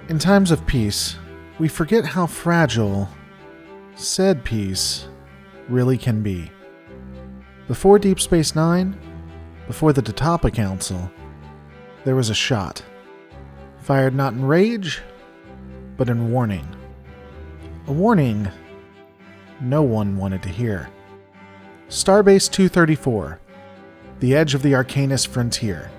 In times of peace, we forget how fragile said peace really can be. Before Deep Space Nine, before the Kitomer Council, there was a shot. Fired not in rage, but in warning. A warning no one wanted to hear. Starbase 234, the edge of the Arcanist frontier.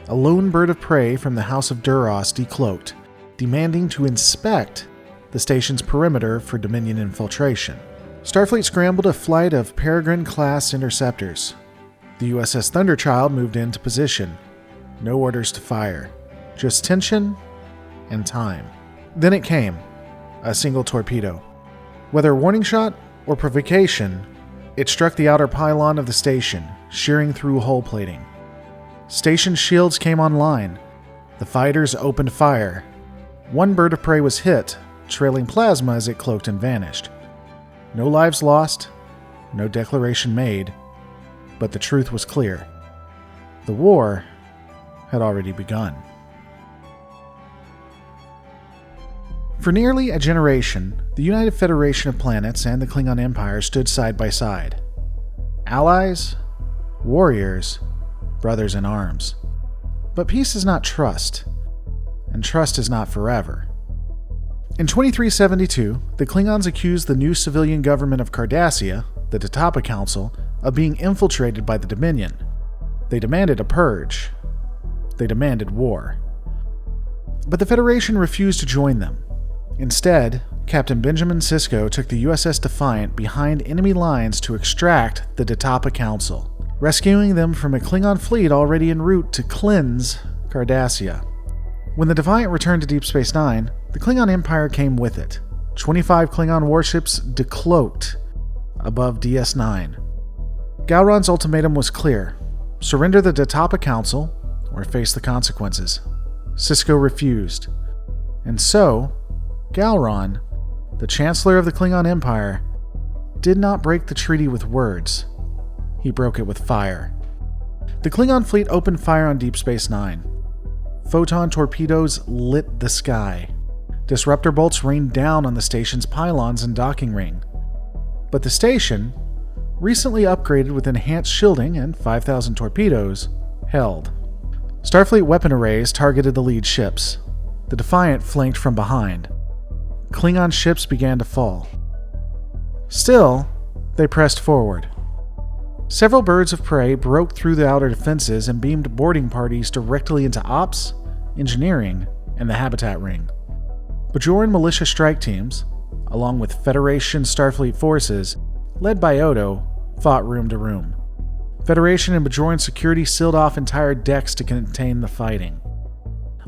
A lone bird of prey from the House of Duras decloaked, demanding to inspect the station's perimeter for Dominion infiltration. Starfleet scrambled a flight of Peregrine-class interceptors. The USS Thunderchild moved into position. No orders to fire, just tension and time. Then it came, a single torpedo. Whether warning shot or provocation, it struck the outer pylon of the station, shearing through hull plating. Station shields came online. The fighters opened fire. One bird of prey was hit, trailing plasma as it cloaked and vanished. No lives lost, no declaration made, but the truth was clear. The war had already begun. For nearly a generation, the United Federation of Planets and the Klingon Empire stood side by side. Allies, warriors, brothers in arms. But peace is not trust, and trust is not forever. In 2372, the Klingons accused the new civilian government of Cardassia, the Kitomer Council, of being infiltrated by the Dominion. They demanded a purge. They demanded war. But the Federation refused to join them. Instead, Captain Benjamin Sisko took the USS Defiant behind enemy lines to extract the Kitomer Council, rescuing them from a Klingon fleet already en route to cleanse Cardassia. When the Defiant returned to Deep Space Nine, the Klingon Empire came with it. 25 Klingon warships decloaked above DS9. Gowron's ultimatum was clear: surrender the Kitomer Council or face the consequences. Sisko refused. And so, Gowron, the Chancellor of the Klingon Empire, did not break the treaty with words. He broke it with fire. The Klingon fleet opened fire on Deep Space Nine. Photon torpedoes lit the sky. Disruptor bolts rained down on the station's pylons and docking ring. But the station, recently upgraded with enhanced shielding and 5,000 torpedoes, held. Starfleet weapon arrays targeted the lead ships. The Defiant flanked from behind. Klingon ships began to fall. Still, they pressed forward. Several birds of prey broke through the outer defenses and beamed boarding parties directly into ops, engineering, and the habitat ring. Bajoran militia strike teams, along with Federation Starfleet forces, led by Odo, fought room to room. Federation and Bajoran security sealed off entire decks to contain the fighting.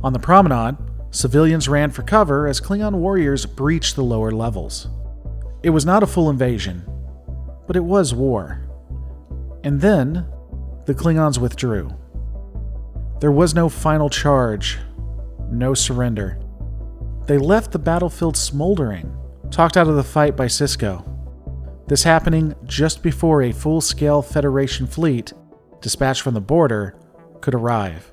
On the promenade, civilians ran for cover as Klingon warriors breached the lower levels. It was not a full invasion, but it was war. And then, the Klingons withdrew. There was no final charge, no surrender. They left the battlefield smoldering, talked out of the fight by Sisko. This happening just before a full-scale Federation fleet, dispatched from the border, could arrive.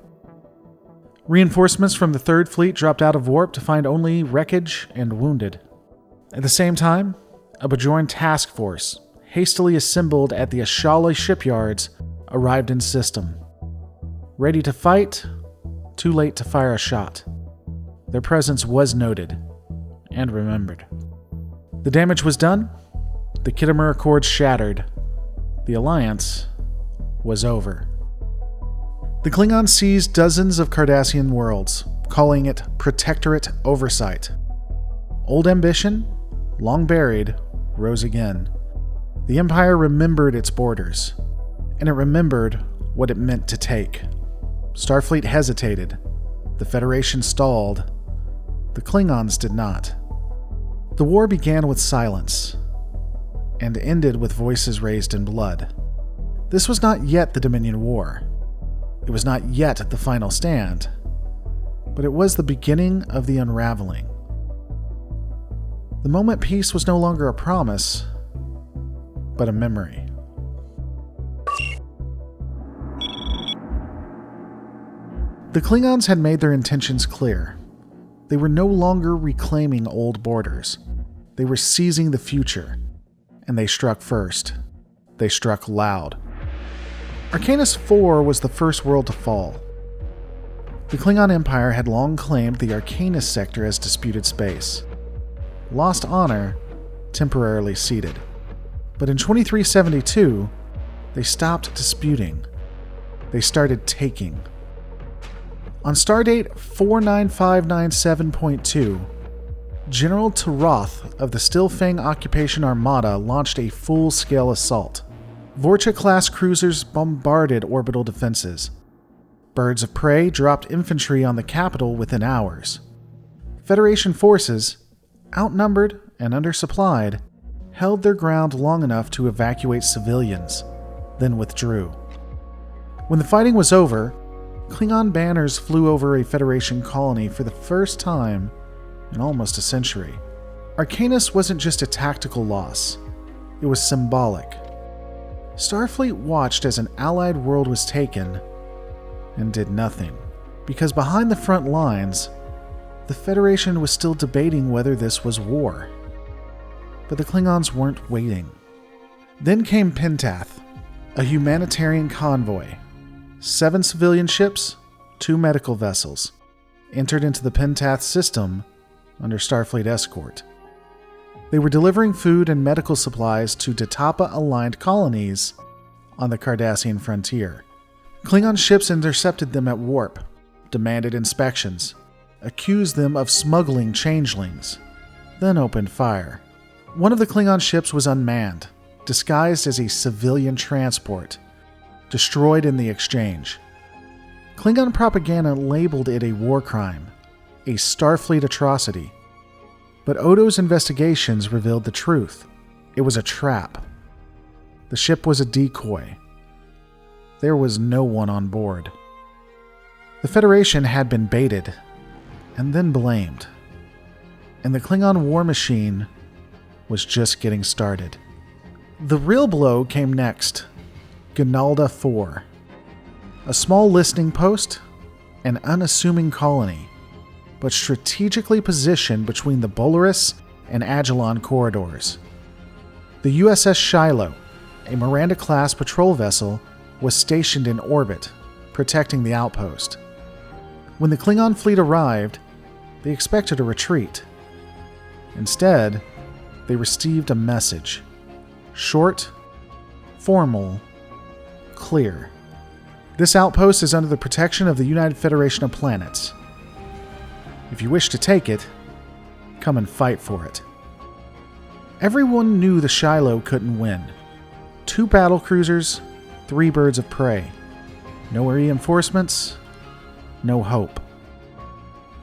Reinforcements from the Third Fleet dropped out of warp to find only wreckage and wounded. At the same time, a Bajoran task force, hastily assembled at the Ashala shipyards, arrived in system. Ready to fight, too late to fire a shot. Their presence was noted and remembered. The damage was done. The Khitomer Accords shattered. The alliance was over. The Klingons seized dozens of Cardassian worlds, calling it Protectorate Oversight. Old ambition, long buried, rose again. The Empire remembered its borders, and it remembered what it meant to take. Starfleet hesitated. The Federation stalled. The Klingons did not. The war began with silence, and ended with voices raised in blood. This was not yet the Dominion War. It was not yet the final stand, but it was the beginning of the unraveling. The moment peace was no longer a promise, but a memory. The Klingons had made their intentions clear. They were no longer reclaiming old borders. They were seizing the future. And they struck first. They struck loud. Arcanus 4 was the first world to fall. The Klingon Empire had long claimed the Arcanus sector as disputed space. Lost honor, temporarily ceded. But in 2372, they stopped disputing. They started taking. On stardate 49597.2, General Taroth of the Stilfang Occupation Armada launched a full-scale assault. Vorcha-class cruisers bombarded orbital defenses. Birds of prey dropped infantry on the capital within hours. Federation forces, outnumbered and undersupplied, held their ground long enough to evacuate civilians, then withdrew. When the fighting was over, Klingon banners flew over a Federation colony for the first time in almost a century. Arcanus wasn't just a tactical loss, it was symbolic. Starfleet watched as an allied world was taken and did nothing, because behind the front lines, the Federation was still debating whether this was war. But the Klingons weren't waiting. Then came Pentath, a humanitarian convoy. 7 civilian ships, 2 medical vessels, entered into the Pentath system under Starfleet escort. They were delivering food and medical supplies to Datapa-aligned colonies on the Cardassian frontier. Klingon ships intercepted them at warp, demanded inspections, accused them of smuggling changelings, then opened fire. One of the Klingon ships was unmanned, disguised as a civilian transport, destroyed in the exchange. Klingon propaganda labeled it a war crime, a Starfleet atrocity. But Odo's investigations revealed the truth. It was a trap. The ship was a decoy. There was no one on board. The Federation had been baited, and then blamed. And the Klingon war machine was just getting started. The real blow came next. Gnalda 4. A small listening post, an unassuming colony, but strategically positioned between the Bolarus and Agilon corridors. The USS Shiloh, a Miranda-class patrol vessel, was stationed in orbit, protecting the outpost. When the Klingon fleet arrived, they expected a retreat. Instead, they received a message. Short, formal, clear. This outpost is under the protection of the United Federation of Planets. If you wish to take it, come and fight for it. Everyone knew the Shiloh couldn't win. 2 battle cruisers, 3 birds of prey. No reinforcements, no hope.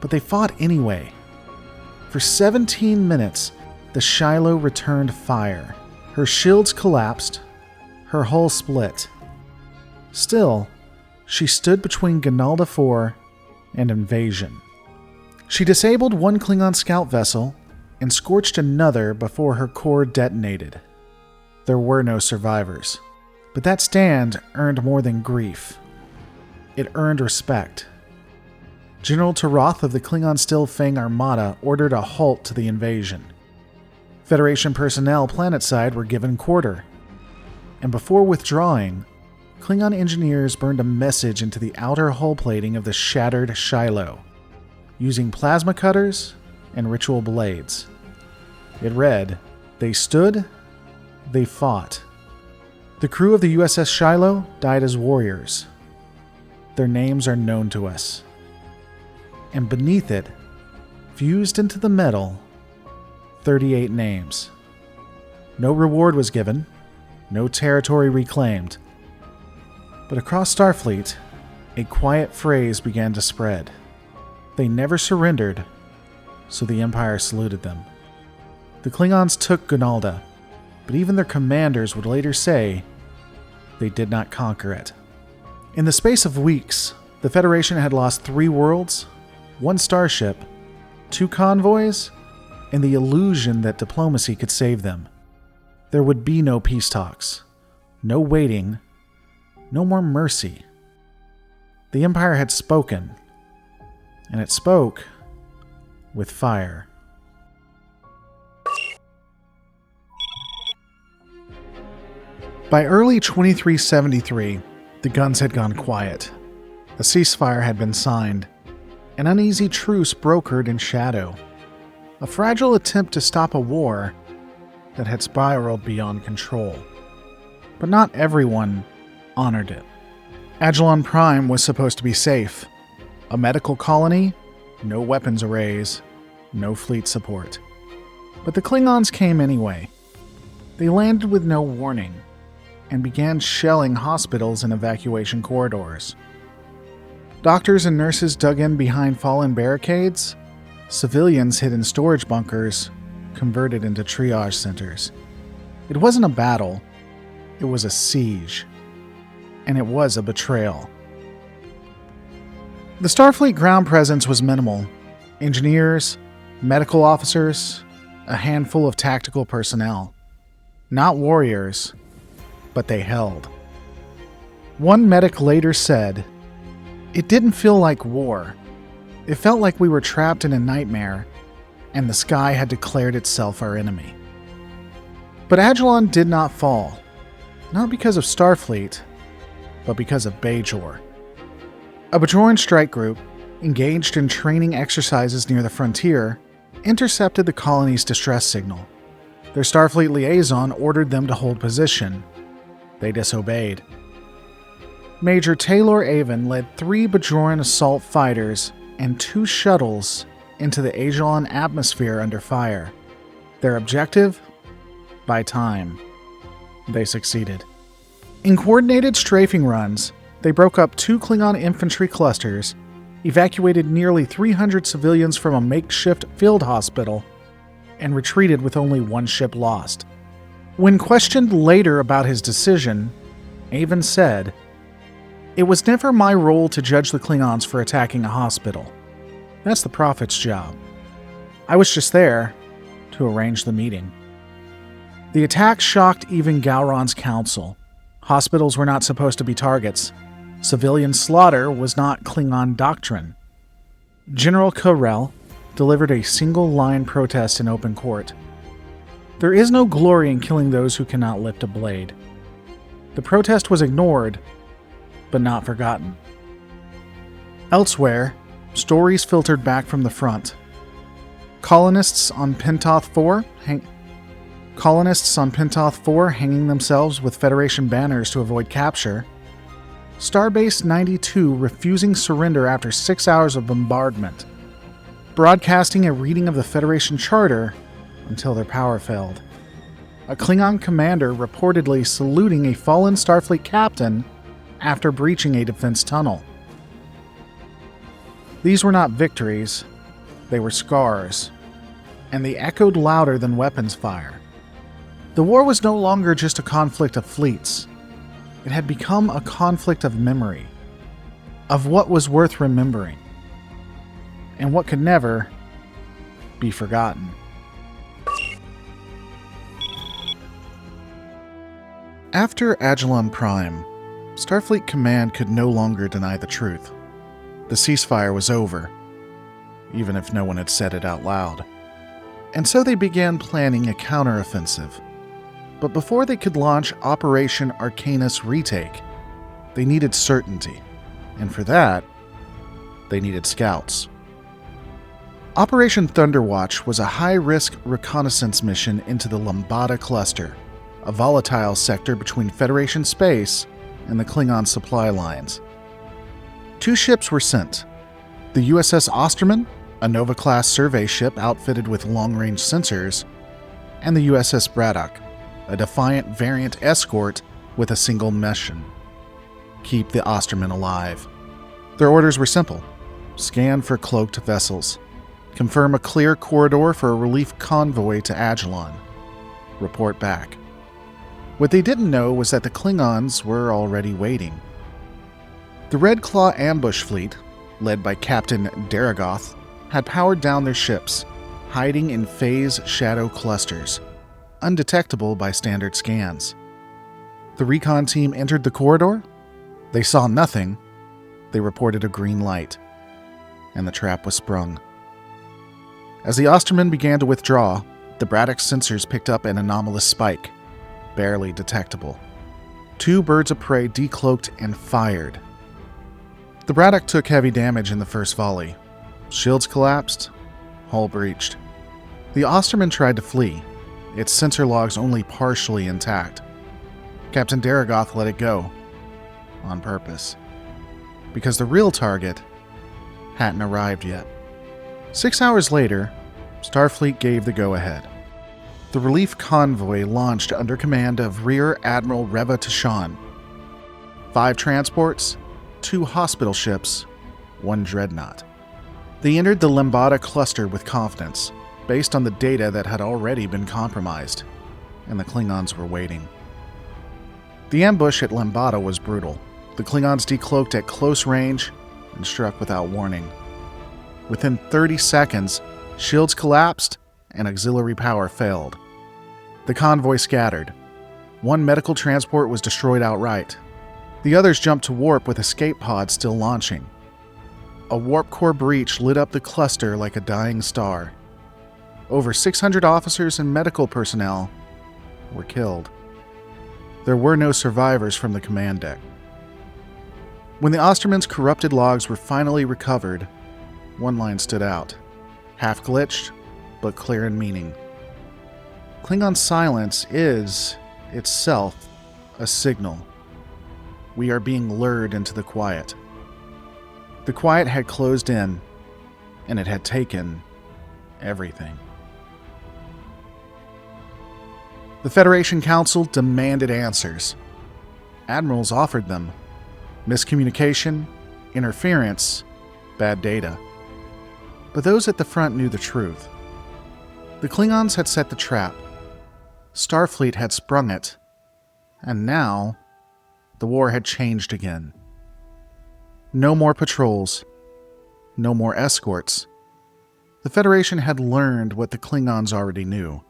But they fought anyway. For 17 minutes, the Shiloh returned fire. Her shields collapsed, her hull split. Still, she stood between Gnalda 4 and invasion. She disabled 1 Klingon scout vessel and scorched another before her core detonated. There were no survivors, but that stand earned more than grief. It earned respect. General Taroth of the Klingon Stilfang Armada ordered a halt to the invasion. Federation personnel planetside were given quarter, and before withdrawing, Klingon engineers burned a message into the outer hull plating of the shattered Shiloh, using plasma cutters and ritual blades. It read, "They stood, they fought." The crew of the USS Shiloh died as warriors. Their names are known to us. And beneath it, fused into the metal, 38 names. No reward was given, no territory reclaimed. But across Starfleet, a quiet phrase began to spread. They never surrendered, so the Empire saluted them. The Klingons took Gnalda, but even their commanders would later say they did not conquer it. In the space of weeks, the Federation had lost 3 worlds, 1 starship, 2 convoys, and the illusion that diplomacy could save them. There would be no peace talks, no waiting, no more mercy. The Empire had spoken, and it spoke with fire. By early 2373, the guns had gone quiet. A ceasefire had been signed. An uneasy truce brokered in shadow. A fragile attempt to stop a war that had spiraled beyond control. But not everyone honored it. Agilon Prime was supposed to be safe. A medical colony, no weapons arrays, no fleet support. But the Klingons came anyway. They landed with no warning and began shelling hospitals and evacuation corridors. Doctors and nurses dug in behind fallen barricades. Civilians hid in storage bunkers, converted into triage centers. It wasn't a battle, it was a siege. And it was a betrayal. The Starfleet ground presence was minimal. Engineers, medical officers, a handful of tactical personnel. Not warriors, but they held. One medic later said, "It didn't feel like war. It felt like we were trapped in a nightmare, and the sky had declared itself our enemy." But Agilon did not fall. Not because of Starfleet, but because of Bajor. A Bajoran strike group, engaged in training exercises near the frontier, intercepted the colony's distress signal. Their Starfleet liaison ordered them to hold position. They disobeyed. Major Taylor Avon led 3 Bajoran assault fighters and 2 shuttles into the Agilon atmosphere under fire. Their objective? Buy time. They succeeded. In coordinated strafing runs, they broke up 2 Klingon infantry clusters, evacuated nearly 300 civilians from a makeshift field hospital, and retreated with only 1 ship lost. When questioned later about his decision, Avon said, "It was never my role to judge the Klingons for attacking a hospital. That's the Prophet's job. I was just there to arrange the meeting." The attack shocked even Gowron's council. Hospitals were not supposed to be targets. Civilian slaughter was not Klingon doctrine. General Corell delivered a single-line protest in open court. There is no glory in killing those who cannot lift a blade. The protest was ignored, but not forgotten. Elsewhere, stories filtered back from the front. Colonists on Pentoth 4 hanging themselves with Federation banners to avoid capture. Starbase 92 refusing surrender after 6 hours of bombardment. Broadcasting a reading of the Federation Charter until their power failed. A Klingon commander reportedly saluting a fallen Starfleet captain after breaching a defense tunnel. These were not victories, they were scars, and they echoed louder than weapons fire. The war was no longer just a conflict of fleets. It had become a conflict of memory, of what was worth remembering, and what could never be forgotten. After Agilon Prime, Starfleet Command could no longer deny the truth. The ceasefire was over, even if no one had said it out loud. And so they began planning a counteroffensive. But before they could launch Operation Arcanus Retake, they needed certainty. And for that, they needed scouts. Operation Thunderwatch was a high-risk reconnaissance mission into the Lambada Cluster, a volatile sector between Federation space and the Klingon supply lines. 2 ships were sent. The USS Osterman, a Nova-class survey ship outfitted with long-range sensors, and the USS Braddock, a Defiant variant escort with a single mission. Keep the Osterman alive. Their orders were simple. Scan for cloaked vessels. Confirm a clear corridor for a relief convoy to Agilon. Report back. What they didn't know was that the Klingons were already waiting. The Red Claw ambush fleet, led by Captain Daragoth, had powered down their ships, hiding in phase shadow clusters, undetectable by standard scans. The recon team entered the corridor. They saw nothing. They reported a green light, and the trap was sprung. As the Osterman began to withdraw, the Braddock's sensors picked up an anomalous spike, barely detectable. 2 birds of prey decloaked and fired. The Braddock took heavy damage in the first volley. Shields collapsed, hull breached. The Osterman tried to flee, its sensor logs only partially intact. Captain Daragoth let it go, on purpose, because the real target hadn't arrived yet. 6 hours later, Starfleet gave the go-ahead. The relief convoy launched under command of Rear Admiral Reva Tashan. 5 transports, 2 hospital ships, 1 dreadnought. They entered the Lambada cluster with confidence, based on the data that had already been compromised, and the Klingons were waiting. The ambush at Lambada was brutal. The Klingons decloaked at close range and struck without warning. Within 30 seconds, shields collapsed and auxiliary power failed. The convoy scattered. 1 medical transport was destroyed outright. The others jumped to warp with escape pods still launching. A warp core breach lit up the cluster like a dying star. Over 600 officers and medical personnel were killed. There were no survivors from the command deck. When the Osterman's corrupted logs were finally recovered, 1 line stood out, half glitched, but clear in meaning. Klingon silence is, itself, a signal. We are being lured into the quiet. The quiet had closed in, and it had taken everything. The Federation Council demanded answers. Admirals offered them. Miscommunication, interference, bad data. But those at the front knew the truth. The Klingons had set the trap. Starfleet had sprung it. And now, the war had changed again. No more patrols. No more escorts. The Federation had learned what the Klingons already knew.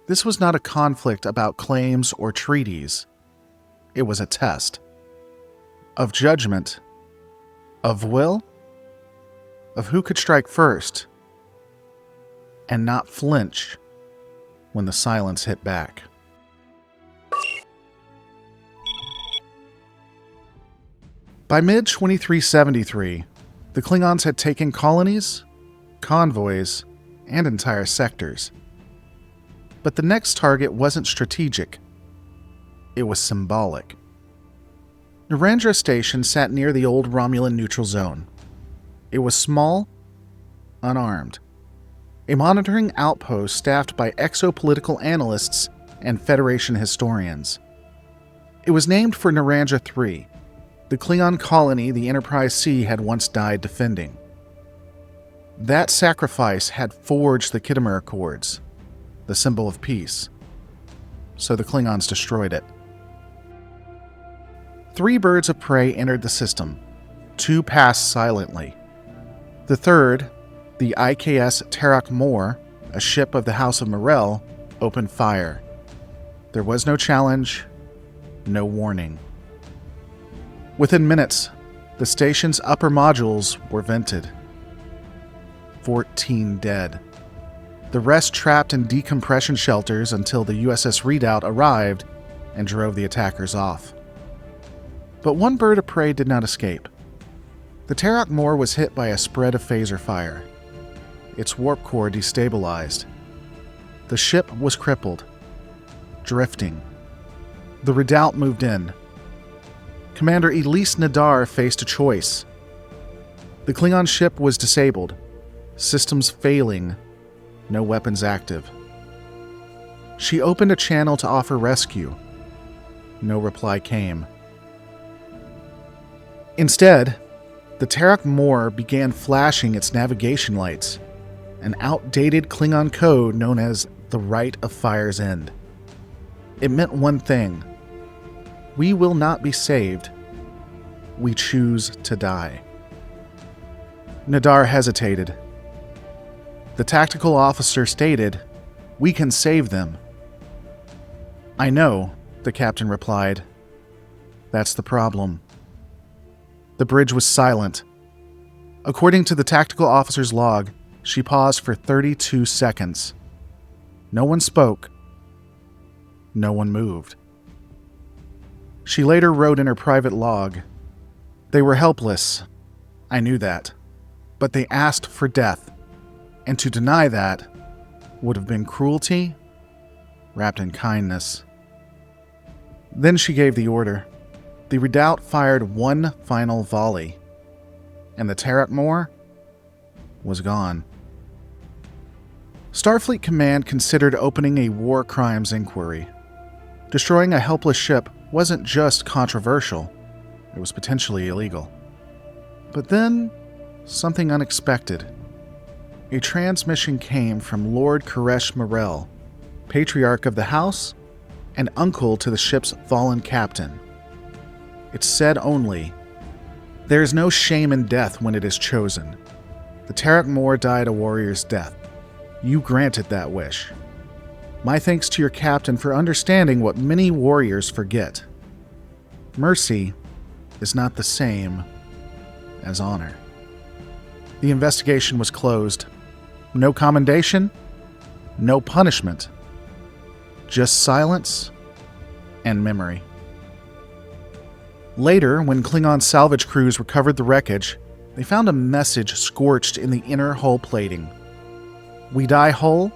This was not a conflict about claims or treaties. It was a test. Of judgment. Of will. Of who could strike first. And not flinch when the silence hit back. By mid-2373, the Klingons had taken colonies, convoys, and entire sectors. But the next target wasn't strategic. It was symbolic. Narendra Station sat near the old Romulan neutral zone. It was small, unarmed. A monitoring outpost staffed by exopolitical analysts and Federation historians. It was named for Narendra III, the Klingon colony the Enterprise C had once died defending. That sacrifice had forged the Khitomer Accords, the symbol of peace. So the Klingons destroyed it. 3 birds of prey entered the system. 2 passed silently. The third, the IKS Terok Mor, a ship of the House of Morel, opened fire. There was no challenge, no warning. Within minutes, the station's upper modules were vented. 14 dead. The rest trapped in decompression shelters until the USS Redoubt arrived and drove the attackers off. But 1 bird of prey did not escape. The Terok Mor was hit by a spread of phaser fire. Its warp core destabilized. The ship was crippled, drifting. The Redoubt moved in. Commander Elise Nadar faced a choice. The Klingon ship was disabled, systems failing, no weapons active. She opened a channel to offer rescue. No reply came. Instead, the Terok Mor began flashing its navigation lights, an outdated Klingon code known as the Rite of Fire's End. It meant one thing. We will not be saved. We choose to die. Nadar hesitated. The tactical officer stated, "We can save them." "I know," the captain replied. "That's the problem." The bridge was silent. According to the tactical officer's log, She paused for 32 seconds. No one spoke. No one moved. She later wrote in her private log, "They were helpless. I knew that. But they asked for death. And to deny that would have been cruelty wrapped in kindness." Then she gave the order. The redoubt fired one final volley, and the Terrakmor was gone. Starfleet Command considered opening a war crimes inquiry. Destroying a helpless ship wasn't just controversial, it was potentially illegal. But then, something unexpected. A transmission came from Lord Koresh Morel, Patriarch of the House and uncle to the ship's fallen captain. It said only, "There is no shame in death when it is chosen. The Terrakmor died a warrior's death. You granted that wish. My thanks to your captain for understanding what many warriors forget. Mercy is not the same as honor." The investigation was closed. No commendation, no punishment. Just silence and memory. Later, when Klingon salvage crews recovered the wreckage, they found a message scorched in the inner hull plating. "We die whole,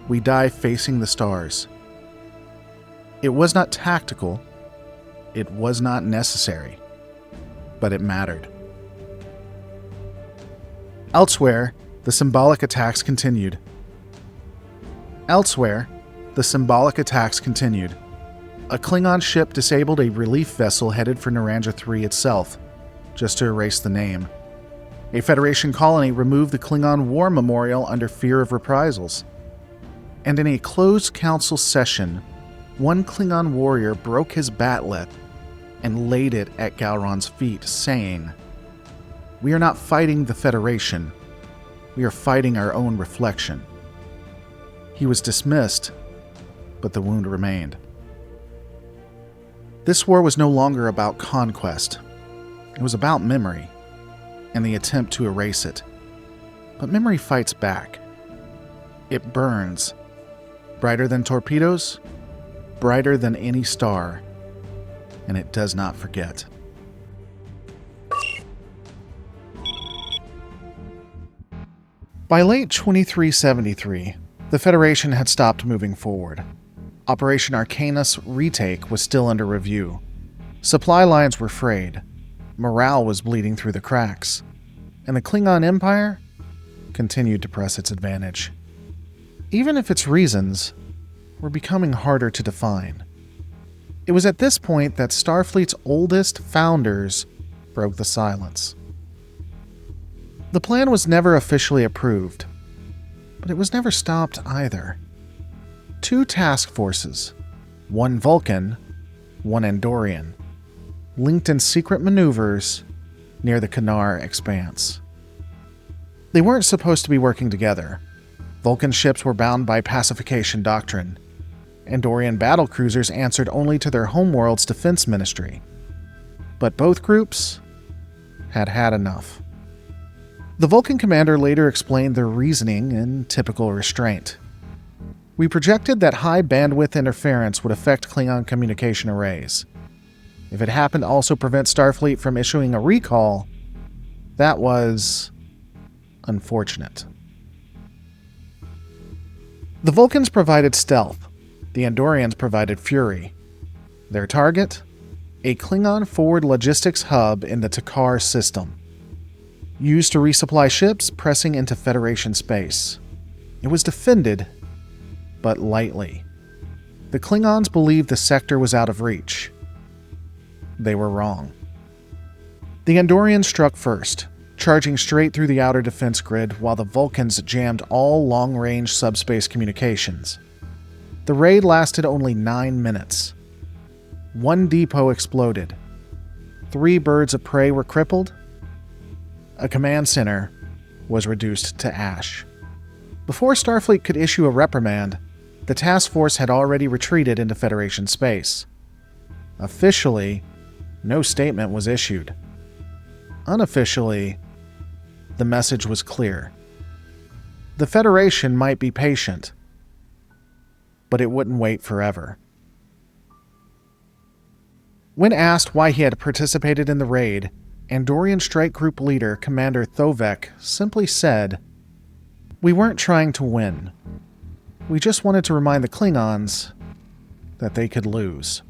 we die facing the stars." It was not tactical, it was not necessary, but it mattered. Elsewhere, the symbolic attacks continued. A Klingon ship disabled a relief vessel headed for Naranja 3 itself, just to erase the name. A Federation colony removed the Klingon War Memorial under fear of reprisals. And in a closed council session, one Klingon warrior broke his bat'let and laid it at Gowron's feet, saying, "We are not fighting the Federation. We are fighting our own reflection." He was dismissed, but the wound remained. This war was no longer about conquest. It was about memory, and the attempt to erase it. But memory fights back. It burns. Brighter than torpedoes, brighter than any star, and it does not forget. By late 2373, the Federation had stopped moving forward. Operation Arcanus Retake was still under review. Supply lines were frayed. Morale was bleeding through the cracks. And the Klingon Empire continued to press its advantage. Even if its reasons were becoming harder to define. It was at this point that Starfleet's oldest founders broke the silence. The plan was never officially approved, but it was never stopped either. 2 task forces, one Vulcan, one Andorian, linked in secret maneuvers near the Khitomer Expanse. They weren't supposed to be working together. Vulcan ships were bound by pacification doctrine. Andorian battlecruisers answered only to their homeworld's defense ministry. But both groups had had enough. The Vulcan commander later explained their reasoning in typical restraint. "We projected that high bandwidth interference would affect Klingon communication arrays. If it happened to also prevent Starfleet from issuing a recall, that was unfortunate." The Vulcans provided stealth. The Andorians provided fury. Their target? A Klingon forward logistics hub in the Takar system. Used to resupply ships pressing into Federation space. It was defended, but lightly. The Klingons believed the sector was out of reach. They were wrong. The Andorians struck first, charging straight through the outer defense grid while the Vulcans jammed all long-range subspace communications. The raid lasted only 9 minutes. 1 depot exploded. 3 birds of prey were crippled. A command center was reduced to ash. Before Starfleet could issue a reprimand, the task force had already retreated into Federation space. Officially, no statement was issued. Unofficially, the message was clear. The Federation might be patient, but it wouldn't wait forever. When asked why he had participated in the raid, Andorian Strike Group leader Commander Thovek simply said, "We weren't trying to win. We just wanted to remind the Klingons that they could lose."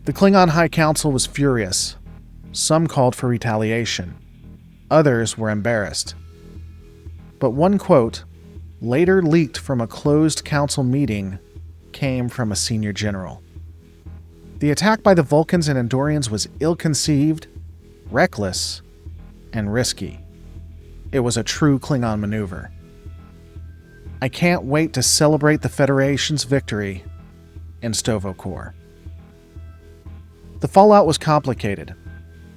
The Klingon High Council was furious. Some called for retaliation. Others were embarrassed. But one quote, later leaked from a closed council meeting, came from a senior general. The attack by the Vulcans and Andorians was ill-conceived, reckless, and risky. It was a true Klingon maneuver. "I can't wait to celebrate the Federation's victory in Sto-vo-kor." The fallout was complicated.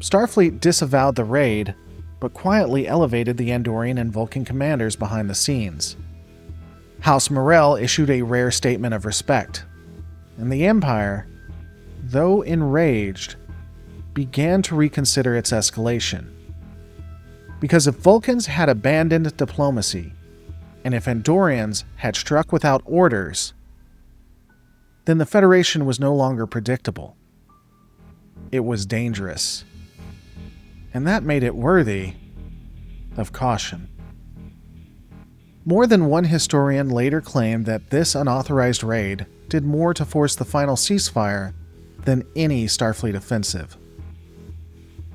Starfleet disavowed the raid, but quietly elevated the Andorian and Vulcan commanders behind the scenes. House Morel issued a rare statement of respect, and the Empire, though enraged, began to reconsider its escalation. Because if Vulcans had abandoned diplomacy, and if Andorians had struck without orders, then the Federation was no longer predictable. It was dangerous. And that made it worthy of caution. More than one historian later claimed that this unauthorized raid did more to force the final ceasefire than any Starfleet offensive.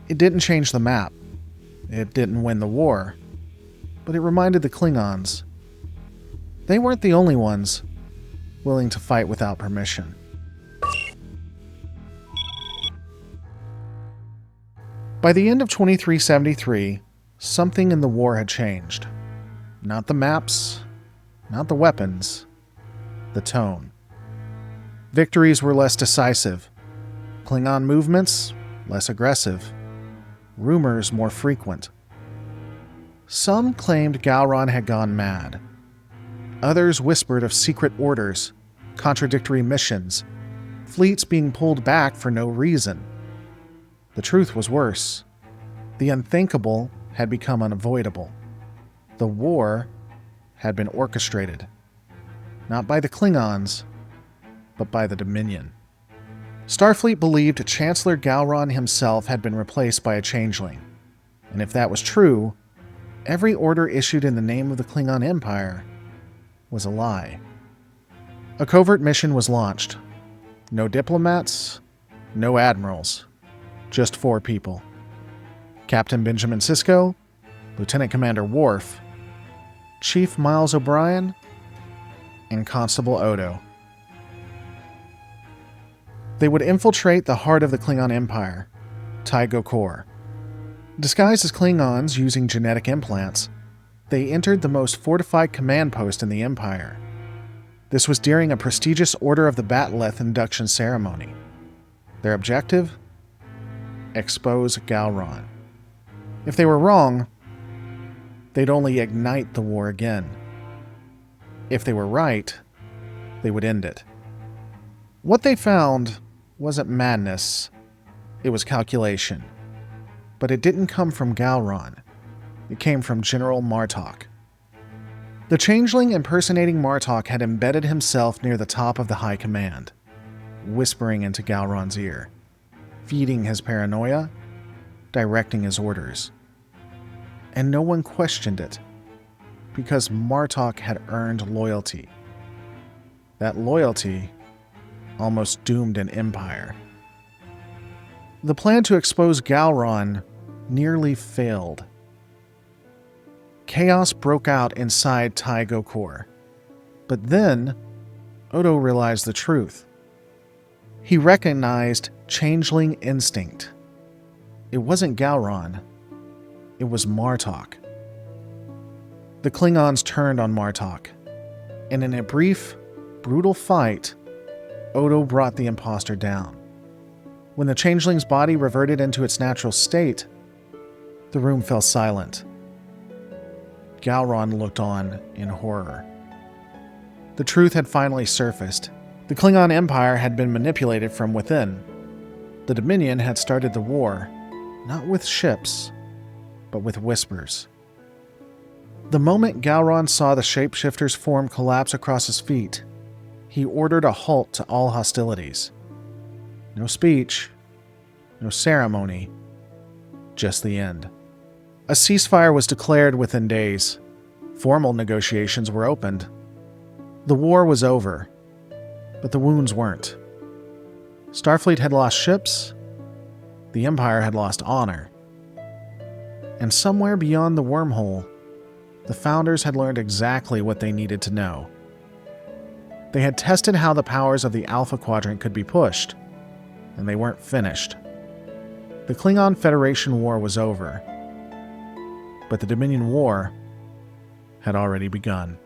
It didn't change the map. It didn't win the war. But it reminded the Klingons they weren't the only ones willing to fight without permission. By the end of 2373, something in the war had changed. Not the maps, not the weapons, the tone. Victories were less decisive, Klingon movements less aggressive, rumors more frequent. Some claimed Gowron had gone mad. Others whispered of secret orders, contradictory missions, fleets being pulled back for no reason. The truth was worse. The unthinkable had become unavoidable. The war had been orchestrated, not by the Klingons, but by the Dominion. Starfleet believed Chancellor Gowron himself had been replaced by a changeling, and if that was true, every order issued in the name of the Klingon Empire was a lie. A covert mission was launched. No diplomats, no admirals. Just 4 people. Captain Benjamin Sisko, Lieutenant Commander Worf, Chief Miles O'Brien, and Constable Odo. They would infiltrate the heart of the Klingon Empire, Sto-vo-kor. Disguised as Klingons using genetic implants, they entered the most fortified command post in the Empire. This was during a prestigious Order of the Bat'leth induction ceremony. Their objective? Expose Gowron. If they were wrong, they'd only ignite the war again. If they were right, they would end it. What they found wasn't madness, it was calculation. But it didn't come from Gowron. It came from General Martok. The changeling impersonating Martok had embedded himself near the top of the High Command, whispering into Gowron's ear, feeding his paranoia, directing his orders. And no one questioned it, because Martok had earned loyalty. That loyalty almost doomed an empire. The plan to expose Gowron nearly failed. Chaos broke out inside Sto-vo-kor. But then, Odo realized the truth. He recognized changeling instinct. It wasn't Gowron. It was Martok. The Klingons turned on Martok, and in a brief, brutal fight, Odo brought the imposter down. When the changeling's body reverted into its natural state, the room fell silent. Gowron looked on in horror. The truth had finally surfaced. The Klingon Empire had been manipulated from within. The Dominion had started the war, not with ships, but with whispers. The moment Gowron saw the shapeshifter's form collapse across his feet, he ordered a halt to all hostilities. No speech, no ceremony, just the end. A ceasefire was declared within days. Formal negotiations were opened. The war was over, but the wounds weren't. Starfleet had lost ships, the Empire had lost honor. And somewhere beyond the wormhole, the Founders had learned exactly what they needed to know. They had tested how the powers of the Alpha Quadrant could be pushed, and they weren't finished. The Klingon-Federation War was over, but the Dominion War had already begun.